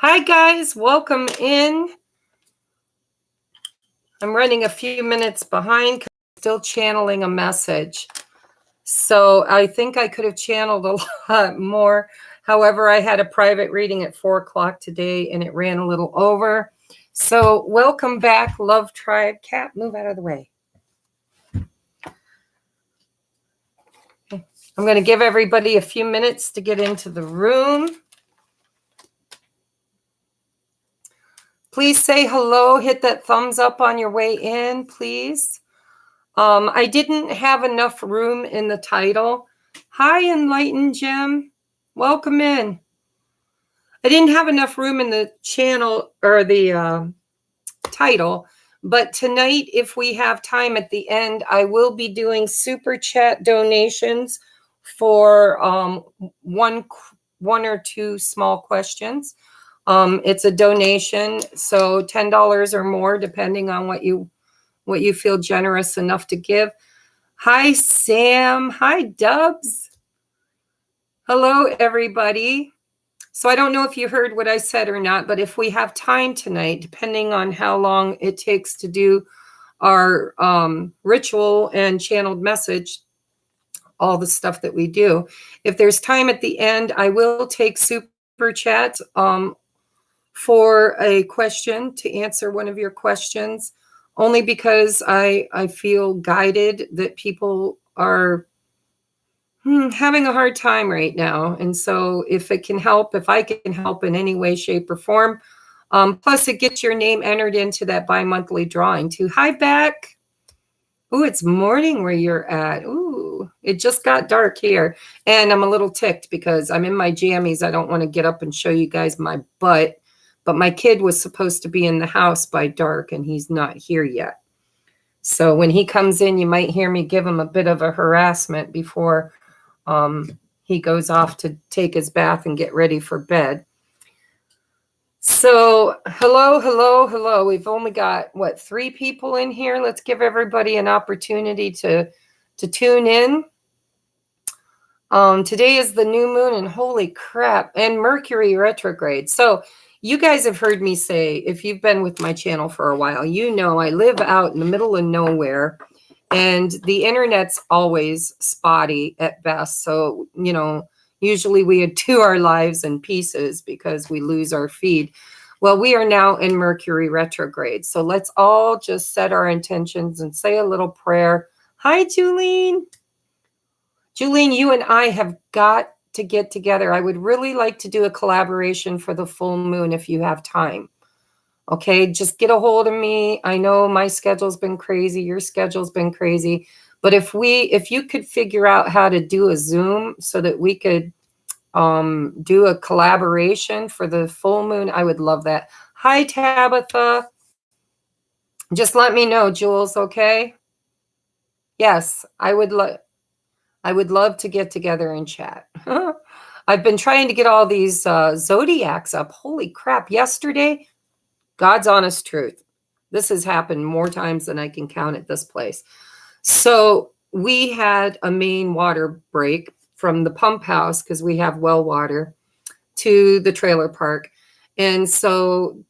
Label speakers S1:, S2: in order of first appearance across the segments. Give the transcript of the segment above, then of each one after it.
S1: Hi guys, welcome in. I'm running a few minutes behind because I'm still channeling a message. So I think I could have channeled a lot more. However, I had a private reading at 4 o'clock today and it ran a little over. So welcome back, Love Tribe. Cat, move out of the way. Okay. I'm going to give everybody a few minutes to get into the room. Please say hello. Hit that thumbs up on your way in, please. I didn't have enough room in the title. Hi, Enlightened Gem. Welcome in. I didn't have enough room in the channel or the title, but tonight, if we have time at the end, I will be doing super chat donations for one or two small questions. It's a donation, so $10 or more, depending on what you feel generous enough to give. Hi, Sam. Hi, Dubs. Hello, everybody. So I don't know if you heard what I said or not, but if we have time tonight, depending on how long it takes to do our ritual and channeled message, all the stuff that we do, if there's time at the end, I will take super chats for a question, to answer one of your questions, only because I feel guided that people are having a hard time right now. And so if it can help, if I can help in any way, shape, or form, plus it gets your name entered into that bi-monthly drawing too. Hi, Beck. Ooh, it's morning where you're at. Ooh, it just got dark here. And I'm a little ticked because I'm in my jammies. I don't want to get up and show you guys my butt. But my kid was supposed to be in the house by dark, and he's not here yet. So when he comes in, you might hear me give him a bit of a harassment before he goes off to take his bath and get ready for bed. So hello. We've only got, 3 people in here. Let's give everybody an opportunity to tune in. Today is the new moon, and holy crap, and Mercury retrograde. So you guys have heard me say, if you've been with my channel for a while, you know I live out in the middle of nowhere, and the internet's always spotty at best. So, usually we do our lives in pieces because we lose our feed. Well, we are now in Mercury retrograde. So let's all just set our intentions and say a little prayer. Hi, Julene. Julene, you and I have got to get together. I would really like to do a collaboration for the full moon if you have time. Okay, just get a hold of me. I know my schedule's been crazy. Your schedule's been crazy. But if you could figure out how to do a Zoom so that we could do a collaboration for the full moon, I would love that. Hi, Tabitha. Just let me know, Jules, okay? Yes, I would love to get together and chat. I've been trying to get all these zodiacs up. Holy crap. Yesterday, God's honest truth, this has happened more times than I can count at this place. So we had a main water break from the pump house, because we have well water, to the trailer park. And so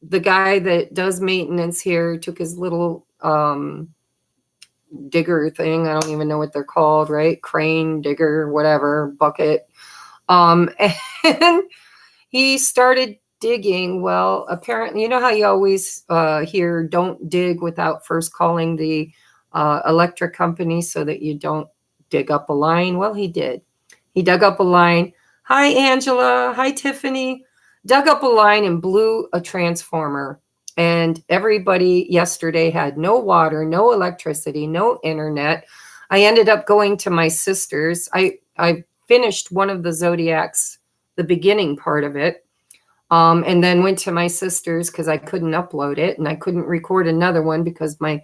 S1: the guy that does maintenance here took his little digger thing. I don't even know what they're called, right? Crane, digger, whatever, bucket. And he started digging. Well, apparently, you know how you always hear, don't dig without first calling the electric company so that you don't dig up a line? Well, he did. He dug up a line. Hi, Angela. Hi, Tiffany. Dug up a line and blew a transformer. And everybody yesterday had no water, no electricity, no internet. I ended up going to my sister's. I finished one of the zodiacs, the beginning part of it, and then went to my sister's because I couldn't upload it, and I couldn't record another one because my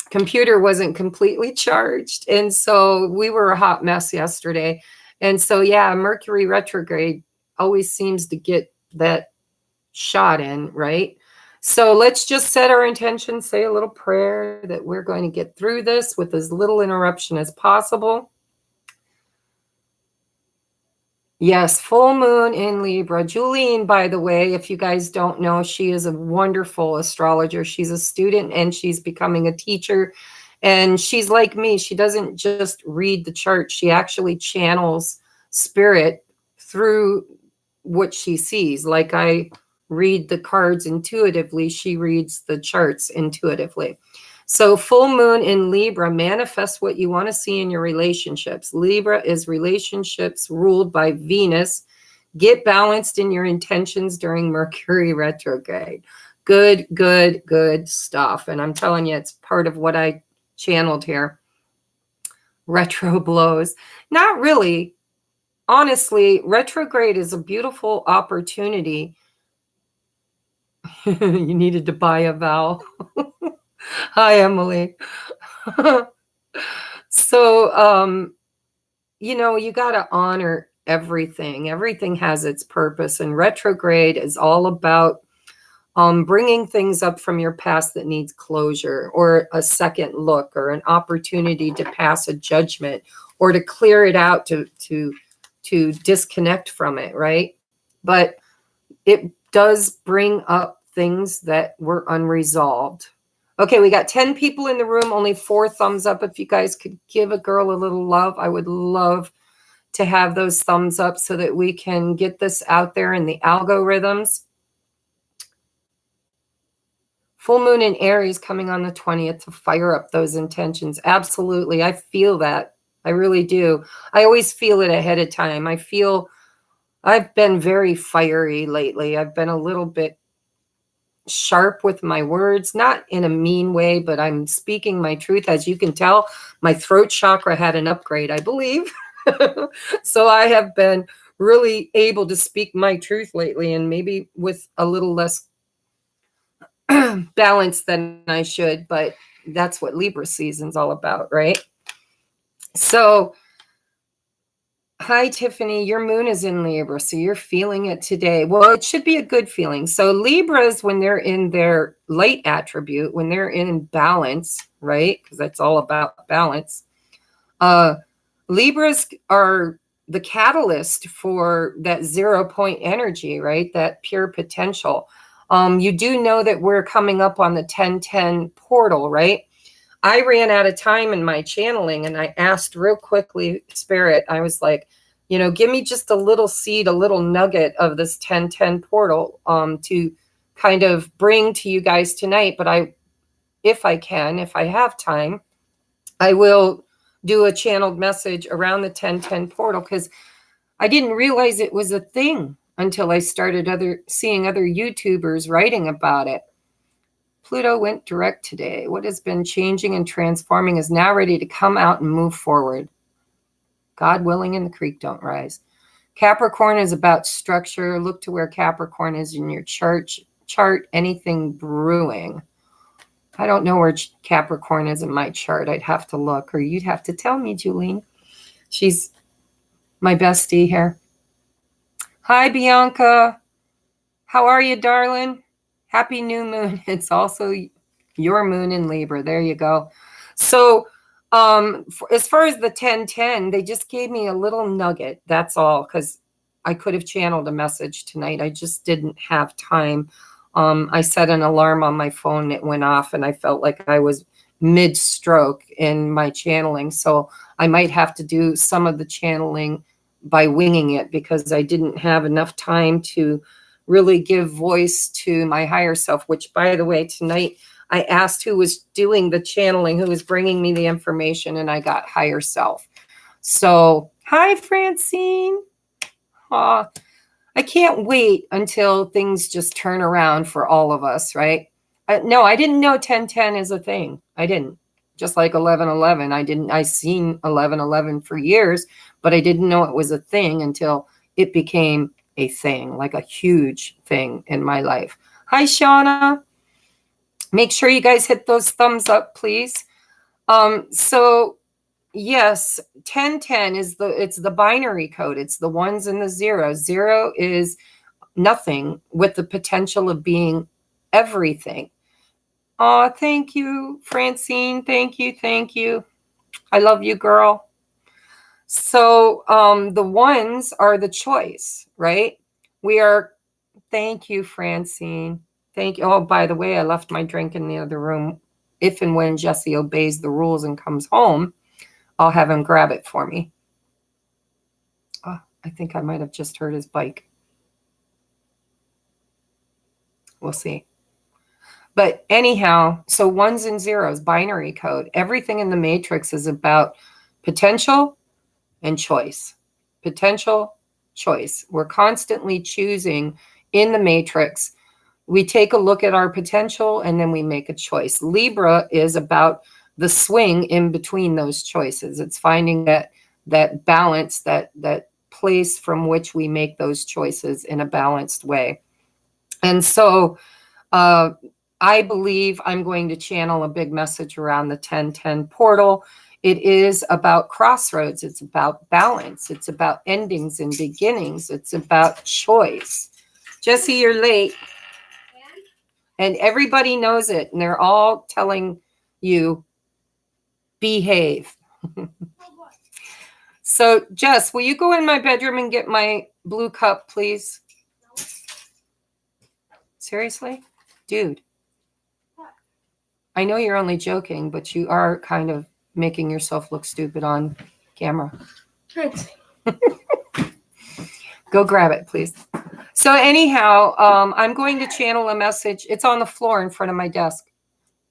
S1: computer wasn't completely charged. And so we were a hot mess yesterday. And so, yeah, Mercury retrograde always seems to get that shot in, right? So let's just set our intention, say a little prayer that we're going to get through this with as little interruption as possible. Yes, full moon in Libra. Julene, by the way, if you guys don't know, she is a wonderful astrologer. She's a student and she's becoming a teacher. And she's like me. She doesn't just read the chart. She actually channels spirit through what she sees. Like I read the cards intuitively, she reads the charts intuitively. So full moon in Libra, manifest what you want to see in your relationships. Libra is relationships ruled by Venus. Get balanced in your intentions during Mercury retrograde. Good, good, good stuff. And I'm telling you, it's part of what I channeled here. Retro blows. Not really. Honestly, retrograde is a beautiful opportunity. You needed to buy a vowel. Hi, Emily. So, you got to honor everything. Everything has its purpose. And retrograde is all about bringing things up from your past that needs closure or a second look or an opportunity to pass a judgment or to clear it out, to disconnect from it, right? But it does bring up things that were unresolved. Okay, we got 10 people in the room, only 4 thumbs up. If you guys could give a girl a little love, I would love to have those thumbs up so that we can get this out there in the algorithms. Full moon in Aries coming on the 20th to fire up those intentions. Absolutely. I feel that. I really do. I always feel it ahead of time. I've been very fiery lately. I've been a little bit sharp with my words, not in a mean way, but I'm speaking my truth. As you can tell, my throat chakra had an upgrade, I believe. So I have been really able to speak my truth lately, and maybe with a little less balance than I should, but that's what Libra season's all about, right? So hi, Tiffany. Your moon is in Libra, so you're feeling it today. Well, it should be a good feeling. So Libras, when they're in their light attribute, when they're in balance, right? Because that's all about balance. Libras are the catalyst for that 0 point energy, right? That pure potential. You do know that we're coming up on the 1010 portal, right? I ran out of time in my channeling and I asked real quickly, Spirit, I was like, give me just a little seed, a little nugget of this 1010 portal to kind of bring to you guys tonight. But if I have time, I will do a channeled message around the 1010 portal because I didn't realize it was a thing until I started seeing other YouTubers writing about it. Pluto went direct today. What has been changing and transforming is now ready to come out and move forward. God willing, and the creek don't rise. Capricorn is about structure. Look to where Capricorn is in your chart. Anything brewing. I don't know where Capricorn is in my chart. I'd have to look, or you'd have to tell me, Julene. She's my bestie here. Hi, Bianca. How are you, darling? Happy new moon. It's also your moon in Libra. There you go. So as far as the 1010, they just gave me a little nugget. That's all, because I could have channeled a message tonight. I just didn't have time. I set an alarm on my phone. It went off, and I felt like I was mid-stroke in my channeling. So I might have to do some of the channeling by winging it because I didn't have enough time to really give voice to my higher self, which, by the way, tonight I asked who was doing the channeling, who was bringing me the information, and I got higher self. So, hi, Francine. I can't wait until things just turn around for all of us, right? No, I didn't know 1010 is a thing. I didn't. Just like 1111, I seen 1111 for years, but I didn't know it was a thing until it became a thing, like a huge thing in my life. Hi, Shauna. Make sure you guys hit those thumbs up, please. So yes, 1010 it's the binary code. It's the ones and the zeros. 0 is nothing with the potential of being everything. Oh, thank you, Francine. Thank you. I love you, girl. So the ones are the choice, right? We are, thank you, Francine. Thank you. Oh, by the way, I left my drink in the other room. If and when Jesse obeys the rules and comes home, I'll have him grab it for me. Oh, I think I might have just heard his bike. We'll see. But anyhow, so ones and zeros, binary code. Everything in the matrix is about potential and choice. Potential, choice. We're constantly choosing in the matrix. We take a look at our potential and then we make a choice. Libra is about the swing in between those choices. It's finding that balance, that place from which we make those choices in a balanced way. And so I believe I'm going to channel a big message around the 1010 portal. It is about crossroads. It's about balance. It's about endings and beginnings. It's about choice. Jesse, you're late. And everybody knows it. And they're all telling you, behave. So, Jess, will you go in my bedroom and get my blue cup, please? No. Seriously? Dude. What? I know you're only joking, but you are kind of making yourself look stupid on camera. Thanks. Go grab it, please. So anyhow, I'm going to channel a message. It's on the floor in front of my desk.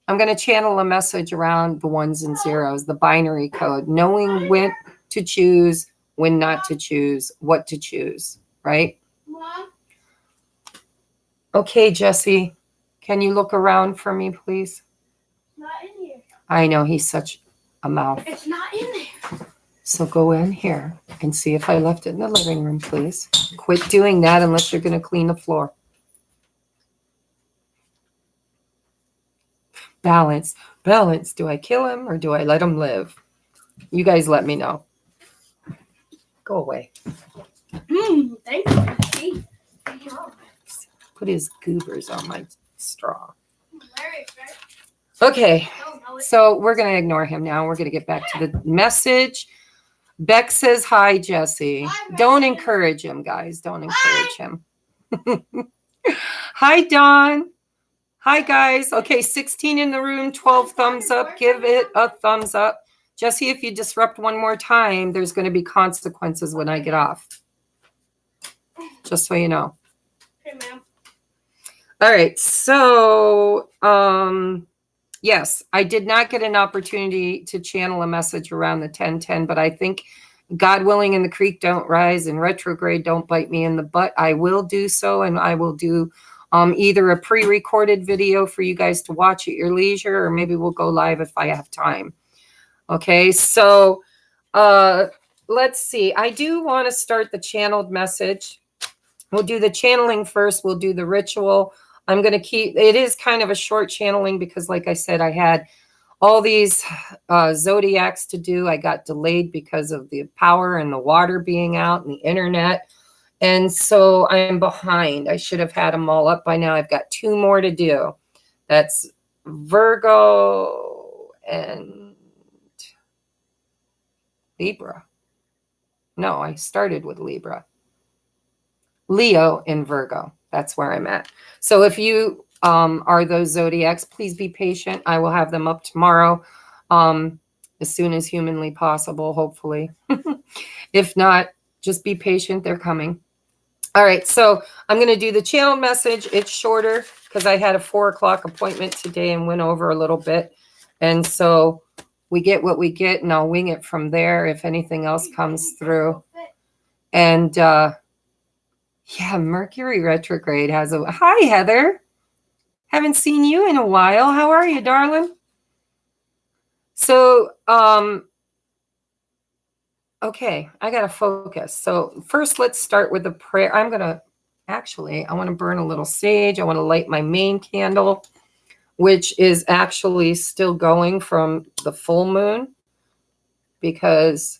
S1: I'm going to channel a message around the ones and zeros, the binary code, knowing when to choose, when not to choose, what to choose, right? Mom? Okay, Jesse, can you look around for me, please? Not in here. I know, he's such a mouth. It's not in there. So go in here and see if I left it in the living room, please. Quit doing that unless you're going to clean the floor. Balance. Balance. Do I kill him or do I let him live? You guys let me know. Go away. Thank you. Put his goobers on my straw. Okay. So we're going to ignore him now. We're going to get back to the message. Beck says, hi, Jesse. Don't encourage him, guys. Don't encourage him. Hi, Dawn. Hi, guys. Okay, 16 in the room, 12 thumbs up. Give it a thumbs up. Jesse, if you disrupt one more time, there's going to be consequences when I get off. Just so you know. Okay, ma'am. All right, so yes, I did not get an opportunity to channel a message around the 1010, but I think God willing and the creek don't rise and retrograde don't bite me in the butt. I will do so, and I will do either a pre-recorded video for you guys to watch at your leisure, or maybe we'll go live if I have time. Okay, so let's see. I do want to start the channeled message. We'll do the channeling first. We'll do the ritual. I'm going to keep, it is kind of a short channeling because like I said, I had all these zodiacs to do. I got delayed because of the power and the water being out and the internet. And so I'm behind. I should have had them all up by now. I've got 2 more to do. That's Virgo and Libra. No, I started with Libra. Leo and Virgo. That's where I'm at. So if you are those zodiacs, please be patient. I will have them up tomorrow as soon as humanly possible, hopefully. If not, just be patient. They're coming. All right. So I'm going to do the channel message. It's shorter because I had a 4 o'clock appointment today and went over a little bit. And so we get what we get, and I'll wing it from there if anything else comes through. And yeah, Mercury retrograde has a... Hi, Heather. Haven't seen you in a while. How are you, darling? So, okay, I got to focus. So first, let's start with a prayer. I'm going to... Actually, I want to burn a little sage. I want to light my main candle, which is actually still going from the full moon because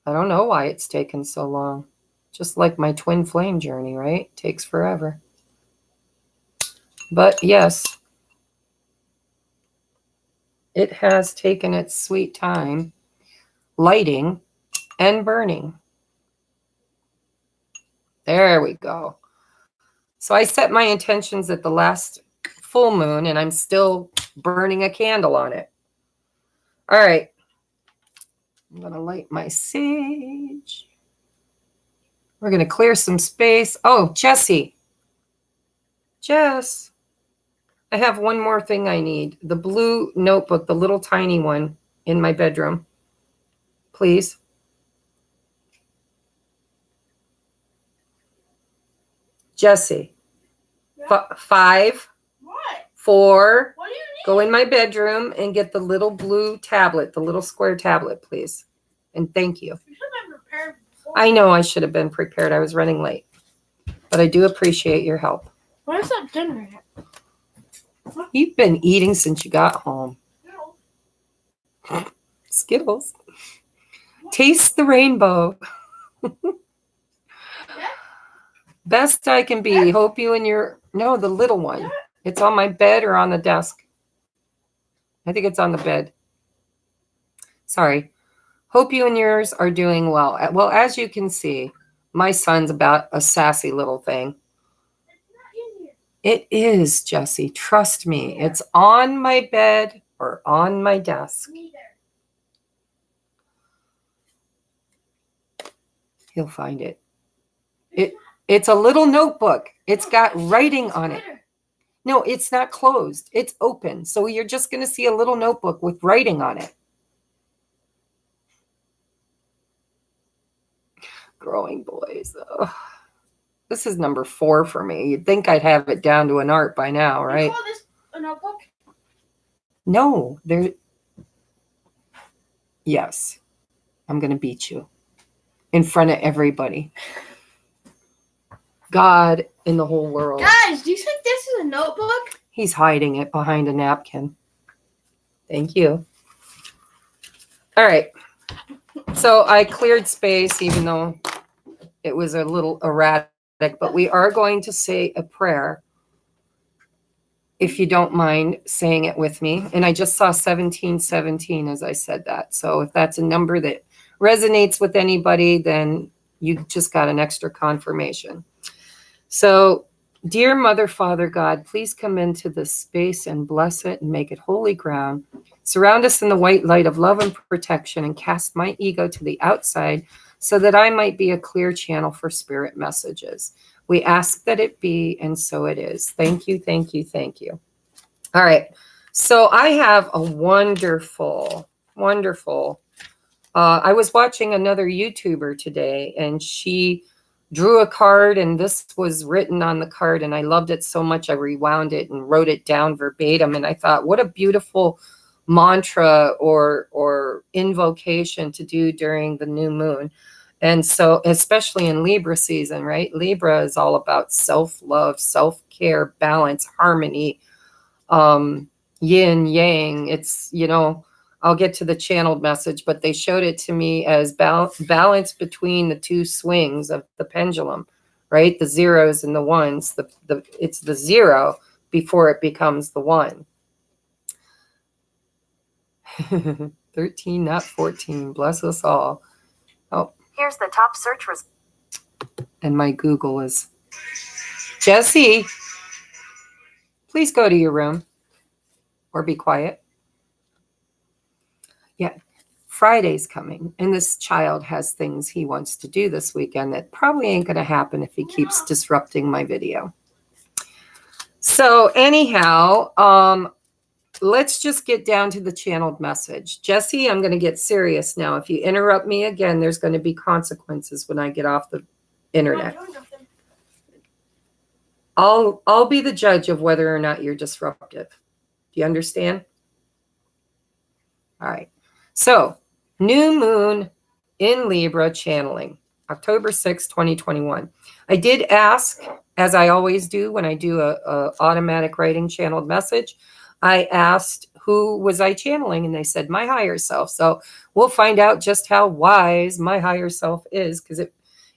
S1: I don't know why it's taken so long. Just like my twin flame journey, right? Takes forever. But yes, it has taken its sweet time lighting and burning. There we go. So I set my intentions at the last full moon, and I'm still burning a candle on it. All right. I'm going to light my sage. We're going to clear some space. Oh, Jessie. Jess, I have one more thing I need. The blue notebook, the little tiny one in my bedroom. Please. Jessie.
S2: Yeah.
S1: 5.
S2: What?
S1: 4.
S2: What do you need?
S1: Go in my bedroom and get the little blue tablet, the little square tablet, please. And thank you.
S2: You should have been prepared before.
S1: I know I should have been prepared. I was running late. But I do appreciate your help.
S2: Where's that dinner at?
S1: You've been eating since you got home.
S2: No.
S1: Skittles. Taste the rainbow. Best I can be. Hope you and your... No, the little one. It's on my bed or on the desk. I think it's on the bed. Sorry. Hope you and yours are doing well. Well, as you can see, my son's about a sassy little thing. It is, Jessie. Trust me. It's on my bed or on my desk. He'll find it. It's a little notebook. It's got writing on it. No, it's not closed. It's open. So you're just going to see a little notebook with writing on it. Growing boys. Ugh. This is number 4 for me. You'd think I'd have it down to an art by now, right?
S2: You call this a notebook?
S1: No, there. Yes, I'm going to beat you in front of everybody. God in the whole world.
S2: Guys, do you think this is a notebook?
S1: He's hiding it behind a napkin. Thank you. All right. So I cleared space, even though it was a little erratic, but we are going to say a prayer, if you don't mind saying it with me. And I just saw 1717 as I said that. So if that's a number that resonates with anybody, then you just got an extra confirmation. So, dear Mother, Father, God, please come into this space and bless it and make it holy ground. Surround us in the white light of love and protection and cast my ego to the outside so that I might be a clear channel for spirit messages. We ask that it be, and so it is. Thank you, thank you, thank you. All right. So I have a wonderful, I was watching another YouTuber today, and she drew a card, and this was written on the card, and I loved it so much I rewound it and wrote it down verbatim. And I thought, what a beautiful mantra or invocation to do during the new moon. And so, especially in Libra season, right? Libra is all about self-love, self-care, balance, harmony, yin, yang. It's, you know, I'll get to the channeled message, but they showed it to me as balance between the two swings of the pendulum, right? The zeros and the ones. It's the 0 before it becomes the 1. 13, not 14. Bless us all. Oh, here's the top search result. And my Google is Jessie. Please go to your room or be quiet. Yeah, Friday's coming, and this child has things he wants to do this weekend that probably ain't going to happen if he keeps disrupting my video. So anyhow, let's just get down to the channeled message. Jessie, I'm going to get serious now. If you interrupt me again, there's going to be consequences when I get off the internet. I'll be the judge of whether or not you're disruptive. Do you understand? All right. So, new moon in Libra channeling, October 6, 2021. I did ask, as I always do when I do a automatic writing channeled message, I asked who was I channeling, and they said my higher self. So we'll find out just how wise my higher self is, because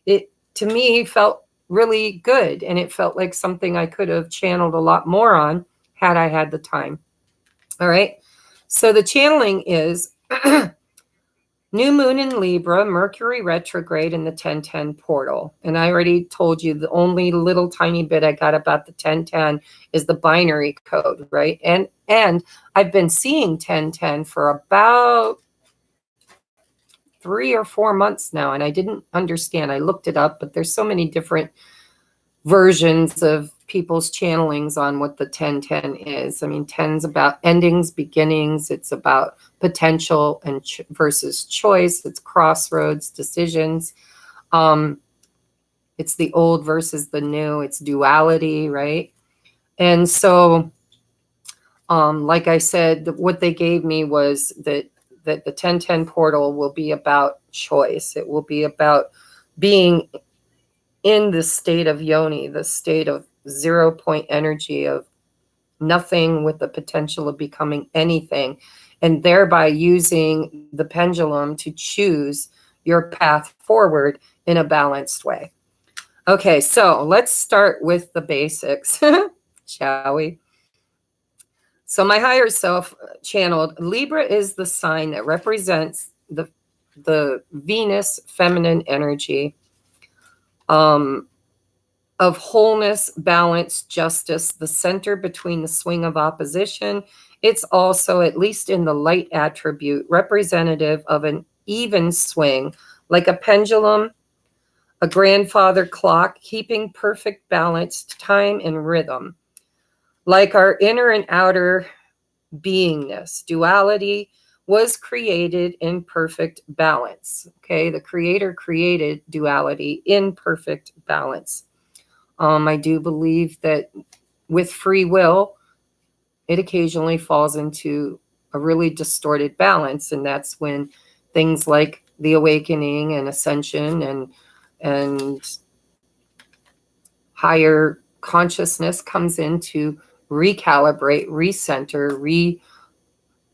S1: it to me felt really good, and it felt like something I could have channeled a lot more on had I had the time. All right. So the channeling is New moon in Libra, Mercury retrograde in the 1010 portal. And I already told you the only little tiny bit I got about the 1010 is the binary code, right? And I've been seeing 1010 for about 3 or 4 months now, and I didn't understand. I looked it up, but there's so many different versions of people's channelings on what the 1010 is. I mean, 10's about endings, beginnings. It's about potential and versus choice. It's crossroads, decisions. It's the old versus the new. It's duality, right? And so, like I said, what they gave me was that the 1010 portal will be about choice. It will be about being in the state of yoni, the state of 0 point energy, of nothing with the potential of becoming anything, and thereby using the pendulum to choose your path forward in a balanced way. Okay, so let's start with the basics, shall we? So my higher self channeled, Libra is the sign that represents the Venus feminine energy, of wholeness, balance, justice, the center between the swing of opposition. It's also, at least in the light attribute, representative of an even swing, like a pendulum, a grandfather clock, keeping perfect balanced time and rhythm. Like our inner and outer beingness, duality was created in perfect balance. Okay, the Creator created duality in perfect balance. I do believe that with free will, it occasionally falls into a really distorted balance, and that's when things like the awakening and ascension and higher consciousness comes in to recalibrate, recenter,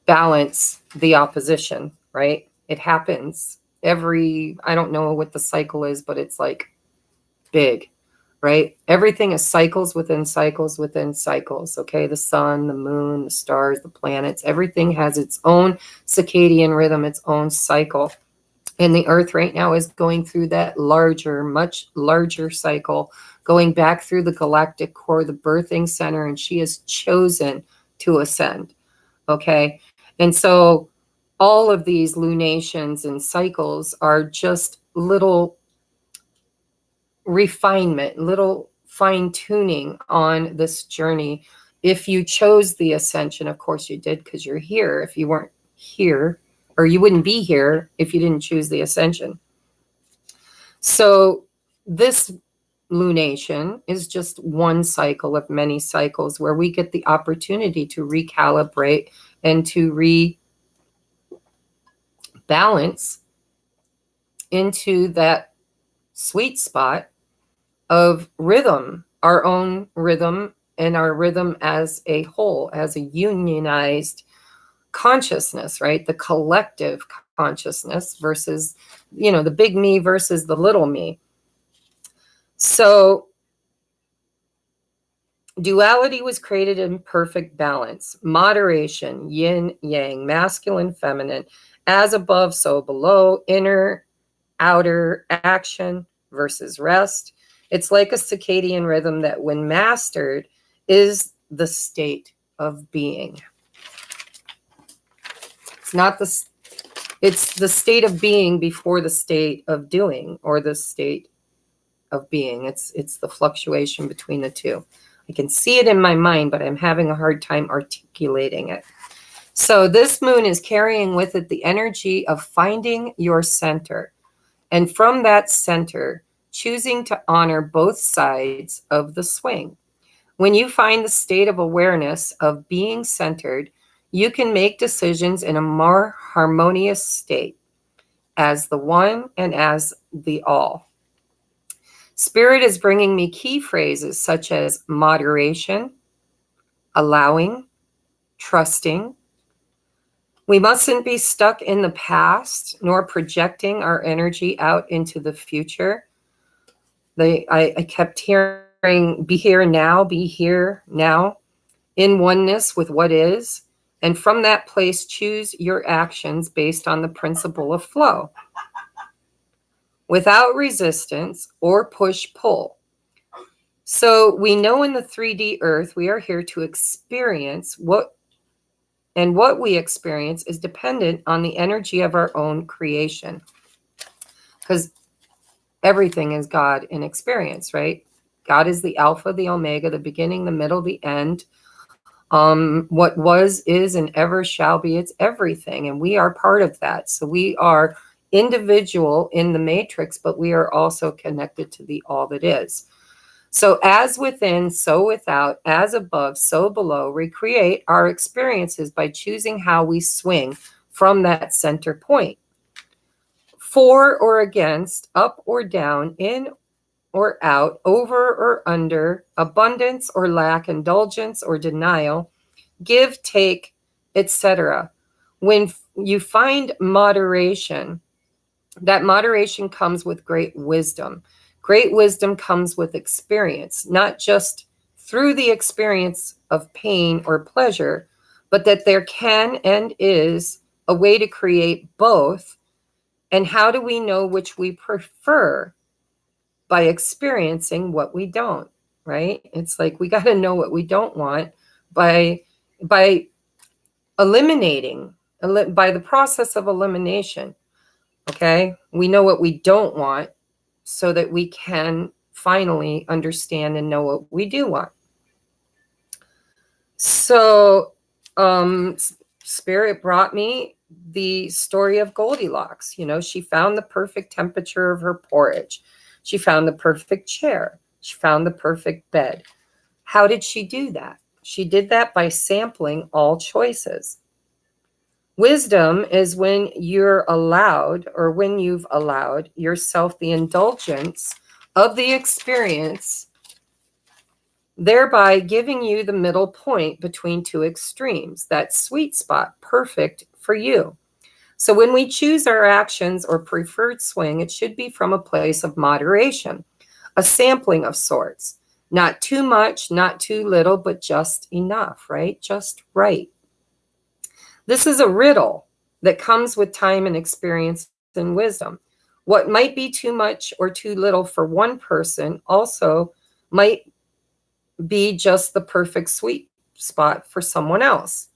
S1: rebalance the opposition, right? It happens I don't know what the cycle is, but it's like big, right? Everything is cycles within cycles within cycles, okay? The sun, the moon, the stars, the planets, everything has its own circadian rhythm, its own cycle. And the earth right now is going through that larger, much larger cycle, going back through the galactic core, the birthing center, and she has chosen to ascend, okay? And so all of these lunations and cycles are just little refinement, little fine tuning on this journey. If you chose the ascension, of course you did, because you're here. If you weren't here, or you wouldn't be here if you didn't choose the ascension. So this lunation is just one cycle of many cycles where we get the opportunity to recalibrate and to rebalance into that sweet spot of rhythm, our own rhythm, and our rhythm as a whole, as a unionized consciousness, right? The collective consciousness versus, the big me versus the little me. So duality was created in perfect balance, moderation, yin, yang, masculine, feminine, as above, so below, inner, outer, action versus rest. It's like a circadian rhythm that, when mastered, is the state of being. It's the state of being before the state of doing, or the state of being. It's the fluctuation between the two. I can see it in my mind, but I'm having a hard time articulating it. So this moon is carrying with it the energy of finding your center. And from that center, choosing to honor both sides of the swing. When you find the state of awareness of being centered, you can make decisions in a more harmonious state, as the one and as the all. Spirit is bringing me key phrases such as moderation, allowing, trusting. We mustn't be stuck in the past, nor projecting our energy out into the future. I kept hearing, be here now, in oneness with what is. And from that place, choose your actions based on the principle of flow, without resistance or push-pull. So we know in the 3D earth, we are here to experience what we experience is dependent on the energy of our own creation. Because everything is God in experience, right? God is the Alpha, the Omega, the beginning, the middle, the end. What was, is, and ever shall be. It's everything. And we are part of that. So we are individual in the matrix, but we are also connected to the all that is. So as within, so without, as above, so below, recreate our experiences by choosing how we swing from that center point. For or against, up or down, in or out, over or under, abundance or lack, indulgence or denial, give, take, etc. When you find moderation, that moderation comes with great wisdom. Great wisdom comes with experience, not just through the experience of pain or pleasure, but that there can and is a way to create both. And how do we know which we prefer? By experiencing what we don't, right? It's like we got to know what we don't want by eliminating, by the process of elimination. Okay, we know what we don't want so that we can finally understand and know what we do want. So Spirit brought me the story of Goldilocks. You know, she found the perfect temperature of her porridge. She found the perfect chair. She found the perfect bed. How did she do that? She did that by sampling all choices. Wisdom is when you're allowed, or when you've allowed yourself the indulgence of the experience, thereby giving you the middle point between two extremes, that sweet spot, perfect for you. So when we choose our actions or preferred swing, it should be from a place of moderation, a sampling of sorts, not too much, not too little, but just enough, right? Just right. This is a riddle that comes with time and experience and wisdom. What might be too much or too little for one person also might be just the perfect sweet spot for someone else.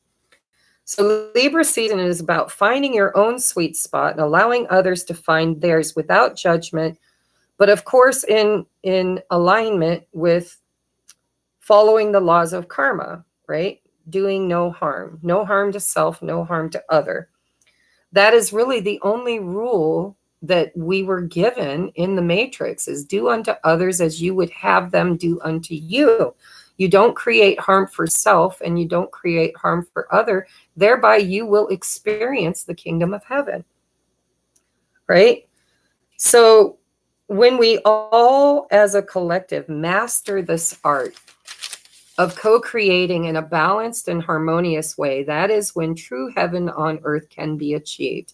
S1: So Libra season is about finding your own sweet spot and allowing others to find theirs without judgment, but of course in alignment with following the laws of karma, right? Doing no harm to self, no harm to other. That is really the only rule that we were given in the matrix, is do unto others as you would have them do unto you. You don't create harm for self and you don't create harm for other. Thereby you will experience the kingdom of heaven, right? So when we all as a collective master this art of co-creating in a balanced and harmonious way, that is when true heaven on earth can be achieved.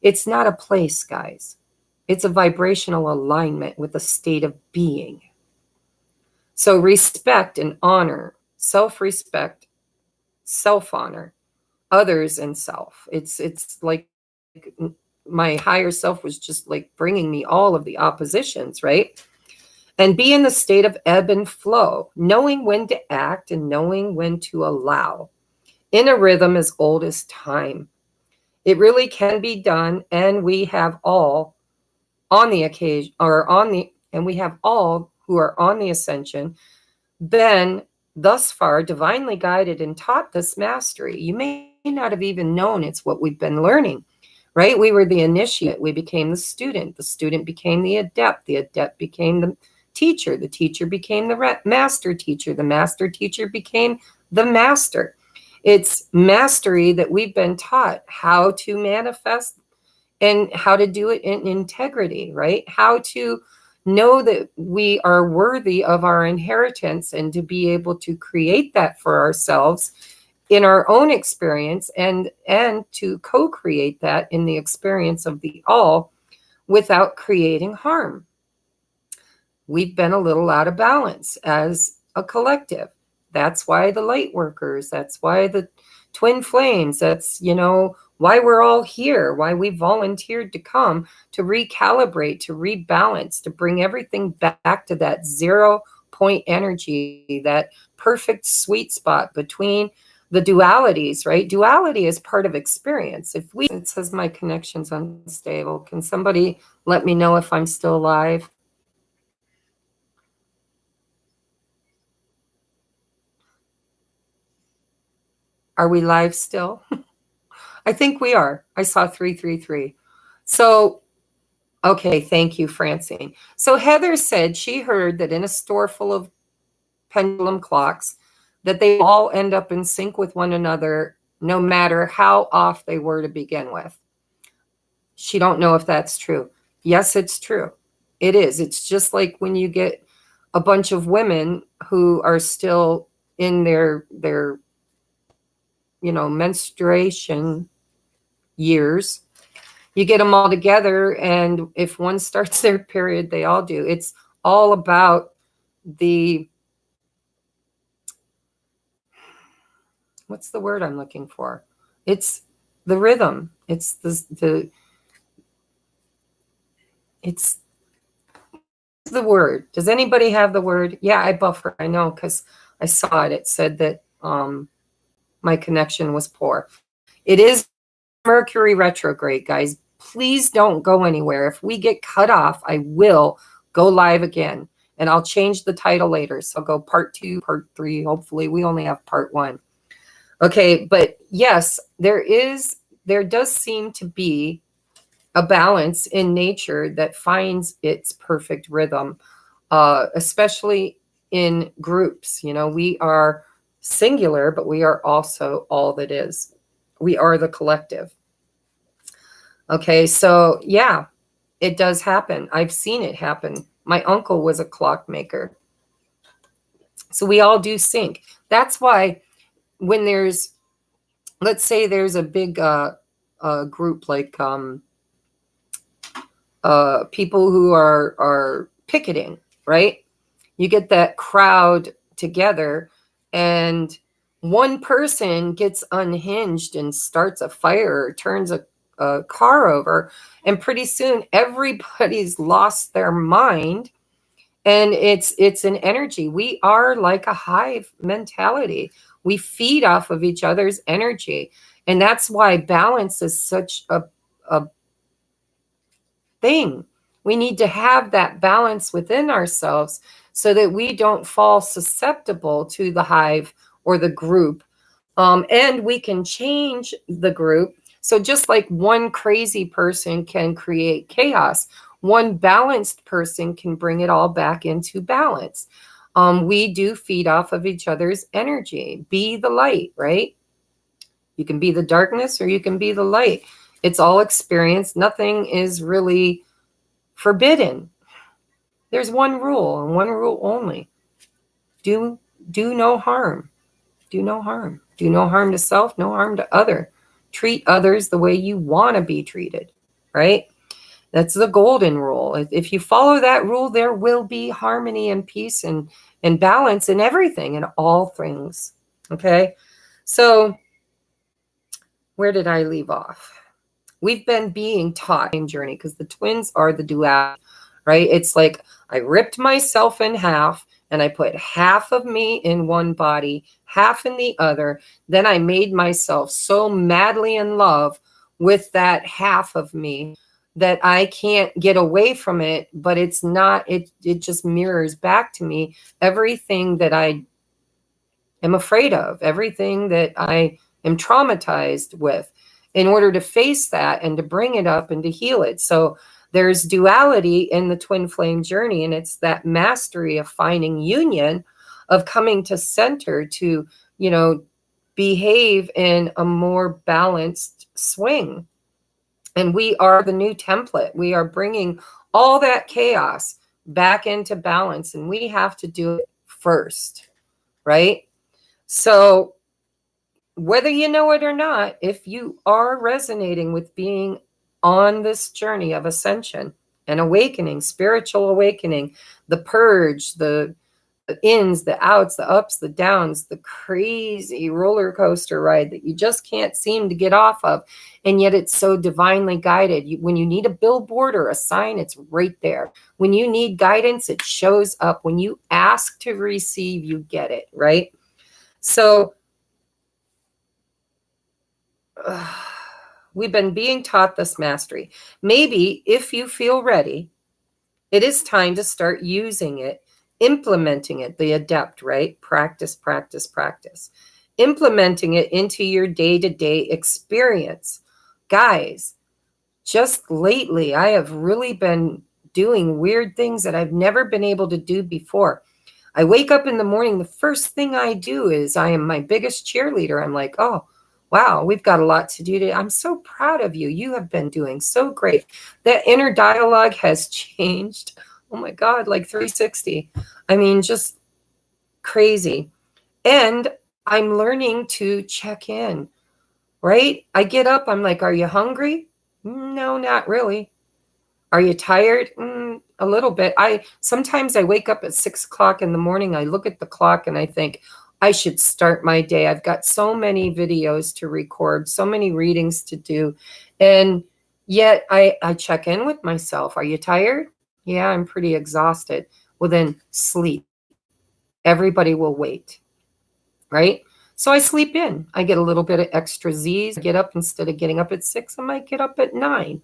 S1: It's not a place, guys. It's a vibrational alignment with a state of being. So respect and honor, self-respect, self-honor, others and self. It's like my higher self was just like bringing me all of the oppositions, right? And be in the state of ebb and flow, knowing when to act and knowing when to allow, in a rhythm as old as time. It really can be done, and we have all on the occasion, and we have all who are on the ascension been thus far divinely guided and taught this mastery. You may not have even known it's what we've been learning, right? We were the initiate, we became the student became the adept became the teacher became the master teacher became the master. It's mastery that we've been taught how to manifest and how to do it in integrity, right? How to know that we are worthy of our inheritance and to be able to create that for ourselves in our own experience and to co-create that in the experience of the all without creating harm. We've been a little out of balance as a collective. That's why the light workers, that's why the twin flames. That's, why we're all here, why we volunteered to come, to recalibrate, to rebalance, to bring everything back to that 0 point energy, that perfect sweet spot between the dualities, right? Duality is part of experience. It says my connection's unstable. Can somebody let me know if I'm still live? Are we live still? I think we are. I saw 333. So, okay, thank you, Francine. So Heather said she heard that in a store full of pendulum clocks, that they all end up in sync with one another, no matter how off they were to begin with. She don't know if that's true. Yes, it's true. It is. It's just like when you get a bunch of women who are still in their menstruation years. You get them all together, and if one starts their period, they all do. It's all about what's the word I'm looking for? It's the rhythm. It's it's the word. Does anybody have the word? Yeah, I buffer. I know, because I saw it. It said that my connection was poor. It is Mercury retrograde, guys. Please don't go anywhere. If we get cut off, I will go live again, and I'll change the title later. So go part 2, part 3. Hopefully we only have part 1. Okay, but yes, there does seem to be a balance in nature that finds its perfect rhythm, especially in groups. We are singular, but we are also all that is. We are the collective. Okay, so yeah, it does happen. I've seen it happen. My uncle was a clockmaker. So we all do sync. That's why when let's say there's a big group like people who are picketing, right? You get that crowd together, and one person gets unhinged and starts a fire or turns a car over, and pretty soon everybody's lost their mind, and it's an energy. We are like a hive mentality. We feed off of each other's energy, and that's why balance is such a thing. We need to have that balance within ourselves so that we don't fall susceptible to the hive or the group. And we can change the group. So just like one crazy person can create chaos, one balanced person can bring it all back into balance. We do feed off of each other's energy. Be the light, right? You can be the darkness or you can be the light. It's all experience. Nothing is really forbidden. There's one rule and one rule only. Do no harm. Do no harm. Do no harm to self, no harm to other. Treat others the way you want to be treated, right? That's the golden rule. If you follow that rule, there will be harmony and peace and balance in everything, in all things. Okay? So where did I leave off? We've been being taught in journey, because the twins are the duality, right? It's like I ripped myself in half and I put half of me in one body, half in the other. Then I made myself so madly in love with that half of me that I can't get away from it, but it's not, it just mirrors back to me everything that I am afraid of, everything that I am traumatized with, in order to face that and to bring it up and to heal it. So there's duality in the twin flame journey, and it's that mastery of finding union, of coming to center to, behave in a more balanced swing. And we are the new template. We are bringing all that chaos back into balance, and we have to do it first, right? So whether you know it or not, if you are resonating with being on this journey of ascension and awakening, spiritual awakening, the purge, the ins, the outs, the ups, the downs, the crazy roller coaster ride that you just can't seem to get off of. And yet it's so divinely guided. When you need a billboard or a sign, it's right there. When you need guidance, it shows up. When you ask to receive, you get it, right? So we've been being taught this mastery. Maybe if you feel ready, it is time to start using it, implementing it, the adept, right? Practice, practice, practice. Implementing it into your day-to-day experience. Guys, just lately, I have really been doing weird things that I've never been able to do before. I wake up in the morning, the first thing I do is I am my biggest cheerleader. I'm like, oh, wow, we've got a lot to do today. I'm so proud of you. You have been doing so great. That inner dialogue has changed. Oh my God, like 360. I mean, just crazy. And I'm learning to check in, right? I get up, I'm like, are you hungry? No, not really. Are you tired? A little bit. Sometimes I wake up at 6 o'clock in the morning. I look at the clock and I think I should start my day. I've got so many videos to record, so many readings to do. And yet I check in with myself. Are you tired? Yeah, I'm pretty exhausted. Well, then sleep. Everybody will wait, right? So I sleep in. I get a little bit of extra Z's. I get up instead of getting up at 6, I might get up at 9.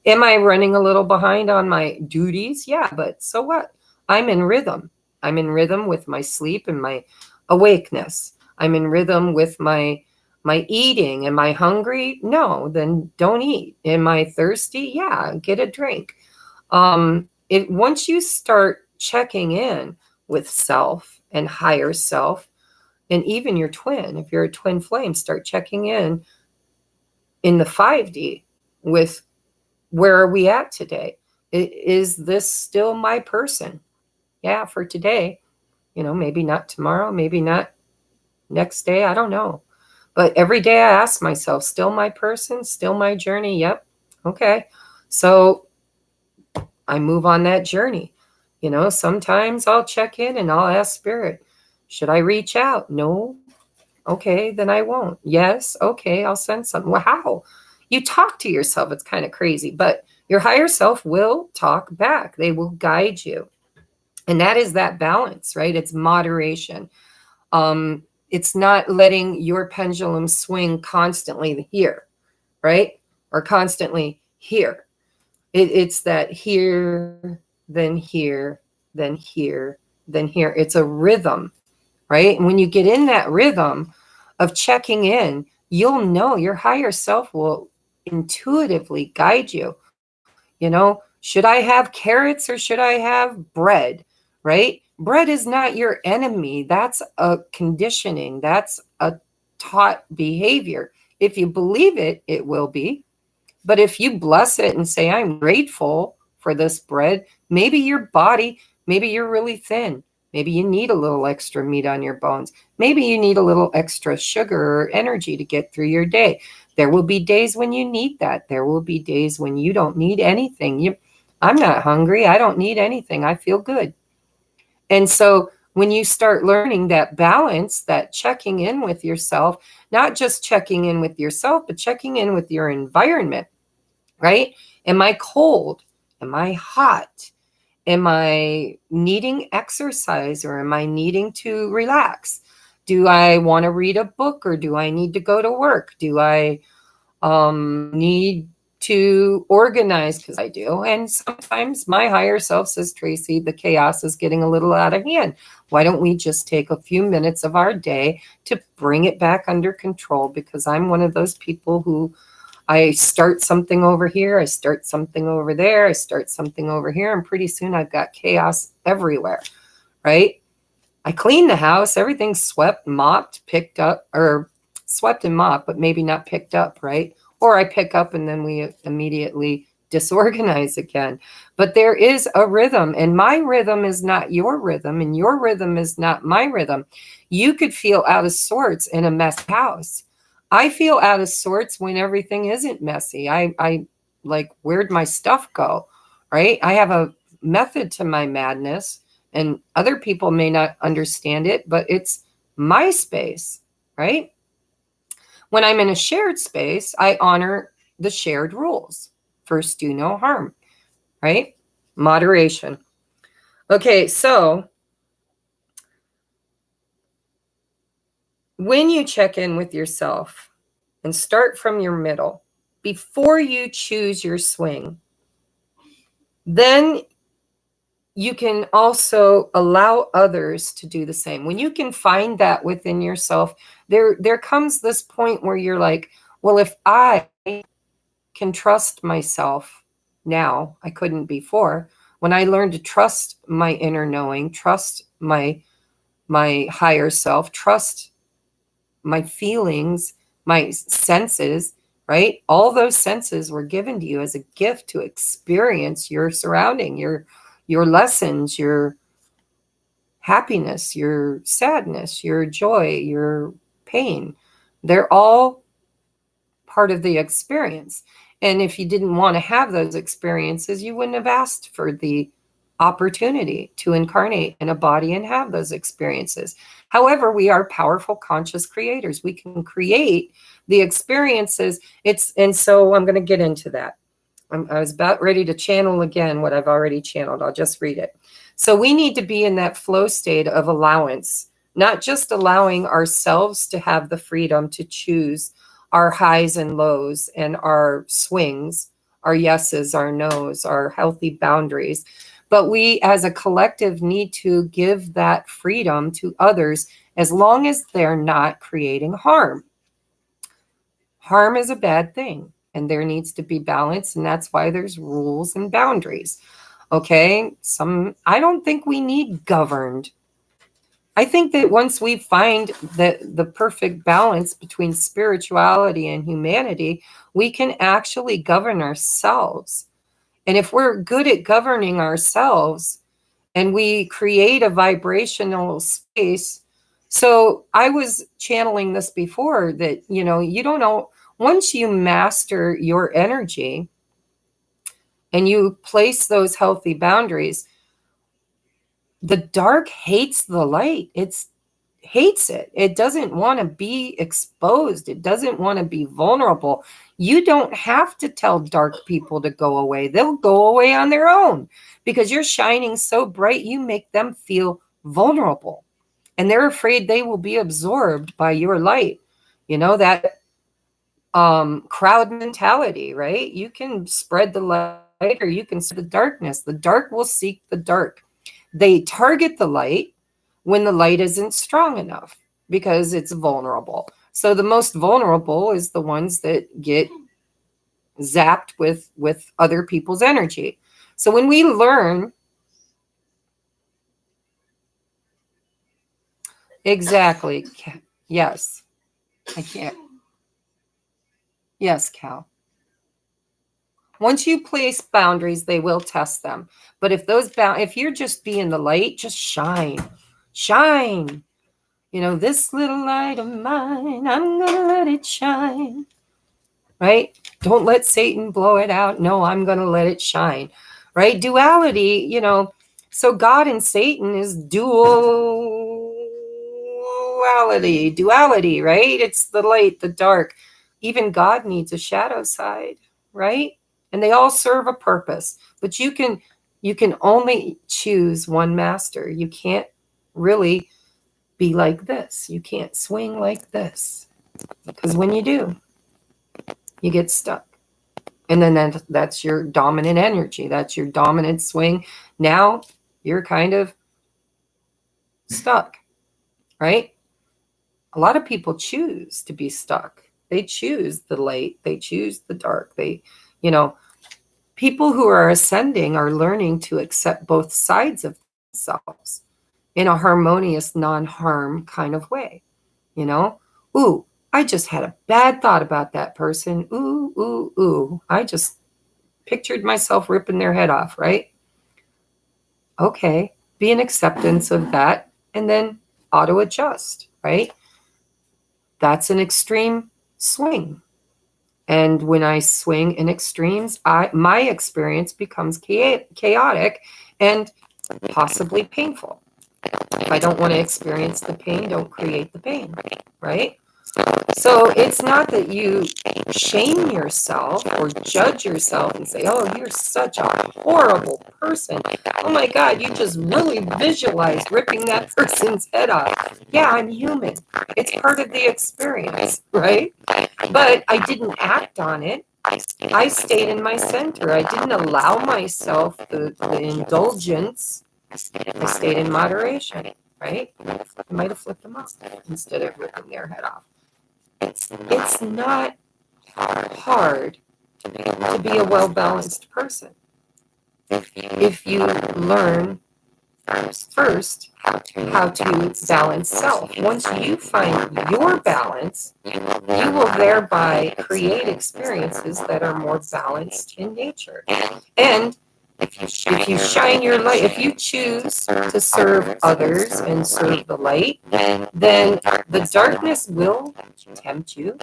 S1: Am I running a little behind on my duties? Yeah, but so what? I'm in rhythm. I'm in rhythm with my sleep and my awakeness. I'm in rhythm with my eating. Am I hungry? No, then don't eat. Am I thirsty? Yeah, get a drink. Once you start checking in with self and higher self, and even your twin, if you're a twin flame, start checking in the 5D with, where are we at today? Is this still my person? Yeah, for today. Maybe not tomorrow, maybe not next day. I don't know. But every day I ask myself, still my person, still my journey? Yep. Okay. So I move on that journey. Sometimes I'll check in and I'll ask spirit, should I reach out? No. Okay, then I won't. Yes. Okay, I'll send something. Well, how? You talk to yourself. It's kind of crazy, but your higher self will talk back. They will guide you. And that is that balance, right? It's moderation. It's not letting your pendulum swing constantly here, right? Or constantly here. It's that here, then here, then here, then here. It's a rhythm, right? And when you get in that rhythm of checking in, you'll know your higher self will intuitively guide you. Should I have carrots or should I have bread, right? Bread is not your enemy. That's a conditioning. That's a taught behavior. If you believe it, it will be. But if you bless it and say, I'm grateful for this bread, maybe your body, maybe you're really thin. Maybe you need a little extra meat on your bones. Maybe you need a little extra sugar or energy to get through your day. There will be days when you need that. There will be days when you don't need anything. I'm not hungry. I don't need anything. I feel good. And so when you start learning that balance, that checking in with yourself, not just checking in with yourself, but checking in with your environment, right? Am I cold? Am I hot? Am I needing exercise or am I needing to relax? Do I want to read a book or do I need to go to work? Do I need to organize? Because I do. And sometimes my higher self says, Tracy, the chaos is getting a little out of hand. Why don't we just take a few minutes of our day to bring it back under control? Because I'm one of those people who I start something over here, I start something over there, I start something over here, and pretty soon I've got chaos everywhere, right? I clean the house, everything's swept, mopped, picked up, or swept and mopped, but maybe not picked up, right? Or I pick up and then we immediately disorganize again. But there is a rhythm, and my rhythm is not your rhythm, and your rhythm is not my rhythm. You could feel out of sorts in a messy house. I feel out of sorts when everything isn't messy. I like, where'd my stuff go, right? I have a method to my madness, And other people may not understand it, but it's my space, right? When I'm in a shared space, I honor the shared rules. First, do no harm, right? Moderation. Okay, so when you check in with yourself and start from your middle, before you choose your swing, then you can also allow others to do the same. When you can find that within yourself, there comes this point where you're like, well, if I can trust myself now, I couldn't before. When I learned to trust my inner knowing, trust my higher self, trust my feelings, my senses, right? All those senses were given to you as a gift to experience your surrounding, your lessons, your happiness, your sadness, your joy, your pain. They're all part of the experience. And if you didn't want to have those experiences, you wouldn't have asked for the opportunity to incarnate in a body and have those experiences. However, we are powerful conscious creators. We can create the experiences. And so I'm going to get into that. I was about ready to channel again what I've already channeled. I'll just read it. So we need to be in that flow state of allowance, not just allowing ourselves to have the freedom to choose our highs and lows and our swings, our yeses, our nos, our healthy boundaries. But we as a collective need to give that freedom to others as long as they're not creating harm. Harm is a bad thing, and there needs to be balance, and that's why there's rules and boundaries. Okay? I don't think we need governed. I think that once we find the perfect balance between spirituality and humanity, we can actually govern ourselves. And if we're good at governing ourselves and we create a vibrational space, so I was channeling this before that, you don't know, once you master your energy and you place those healthy boundaries, the dark hates the light. It hates it. It doesn't want to be exposed. It doesn't want to be vulnerable. You don't have to tell dark people to go away. They'll go away on their own because you're shining so bright. You make them feel vulnerable and they're afraid they will be absorbed by your light. That crowd mentality, right? You can spread the light or you can spread the darkness. The dark will seek the dark. They target the light when the light isn't strong enough because it's vulnerable. So the most vulnerable is the ones that get zapped with other people's energy. So when we learn exactly, yes, I can't. Yes, Cal. Once you place boundaries, they will test them. But if you're just being the light, just shine. Shine. This little light of mine, I'm going to let it shine. Right? Don't let Satan blow it out. No, I'm going to let it shine. Right? Duality, so God and Satan is duality, right? It's the light, the dark. Even God needs a shadow side, right? And they all serve a purpose. But you can only choose one master. You can't really be like this. You can't swing like this. Because when you do, you get stuck. And then that's your dominant energy. That's your dominant swing. Now you're kind of stuck, right? A lot of people choose to be stuck. They choose the light. They choose the dark. People who are ascending are learning to accept both sides of themselves in a harmonious, non-harm kind of way. Ooh, I just had a bad thought about that person. Ooh, ooh, ooh. I just pictured myself ripping their head off, right? Okay, be an acceptance of that and then auto adjust, right? That's an extreme swing. And when I swing in extremes, my experience becomes chaotic and possibly painful. If I don't want to experience the pain, don't create the pain, right? So it's not that you shame yourself or judge yourself and say, oh, you're such a horrible person. Oh my God, you just really visualized ripping that person's head off. Yeah, I'm human. It's part of the experience, right? But I didn't act on it. I stayed in my center. I didn't allow myself the indulgence. I stayed in moderation, right? I might have flipped them off instead of ripping their head off. It's not hard to be a well-balanced person if you learn first how to balance self. Once you find your balance, you will thereby create experiences that are more balanced in nature. And if you shine your light, if you choose to serve others and serve the light, then the darkness will tempt you.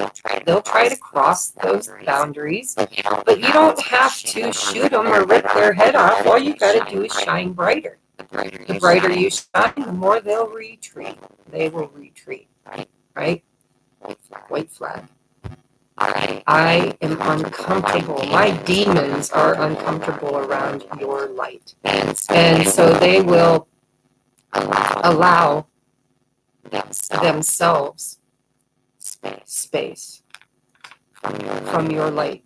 S1: They'll try to cross those boundaries, but you don't have to shoot them or rip their head off. All you got to do is shine brighter. The brighter you shine, the more they'll retreat. They will retreat, right? White flag. I am uncomfortable. My demons are uncomfortable around your light. And so they will allow themselves space from your light.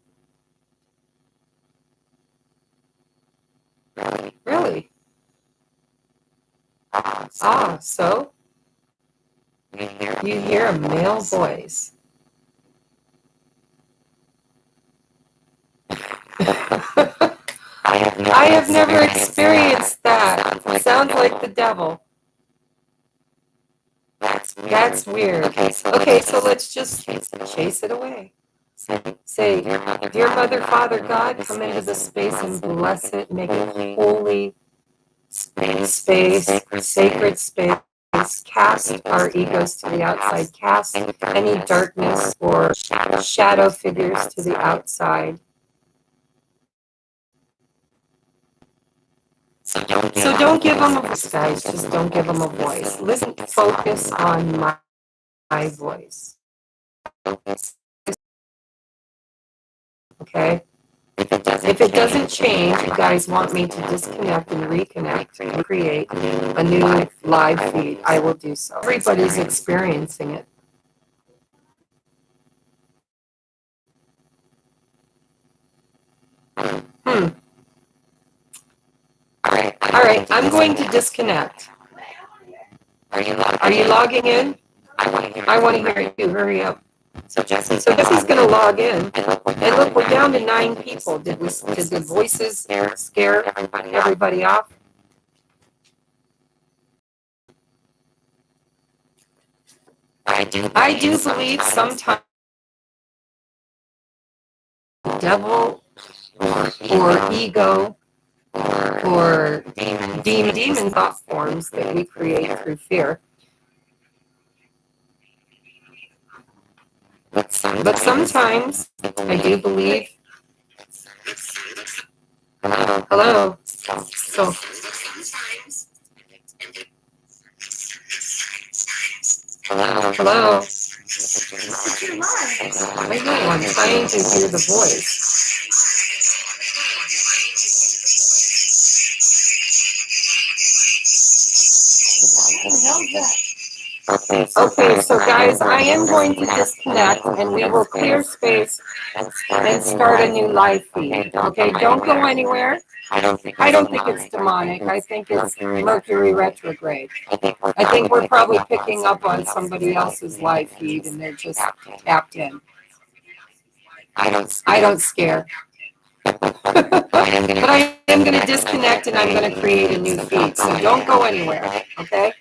S1: Really? Ah, so you hear a male voice. I have never experienced that. It sounds like the devil. That's weird. Okay, so let's just chase it away. Say, dear Mother, Father, God, come into the space and bless it, make it holy space, sacred space. Cast our egos to the outside. Cast any darkness or shadow figures to the outside. So don't give them a voice, guys. Just don't give them a voice. Listen, focus on my voice. Okay? If it doesn't change, you guys want me to disconnect and reconnect and create a new live feed, I will do so. Everybody's experiencing it. All right, I'm going to disconnect. Are you logging in? I want to hear you. Hurry up. So Jesse's going to log in. And look, we're down to 9 people. Did the voices scare everybody off? I do believe sometimes devil or ego or demon thought forms that we create through fear. But sometimes I do believe. Hello. So. Hello. I know, I'm trying to hear the voice. Okay, so guys, I am going to disconnect and we will clear space and start a new live feed. Okay, don't go anywhere. I don't think it's demonic. I think it's Mercury retrograde. I think we're probably picking up on somebody else's live feed and they're just tapped in. I don't scare. But I am going to disconnect and I'm going to create a new feed. So don't go anywhere, okay?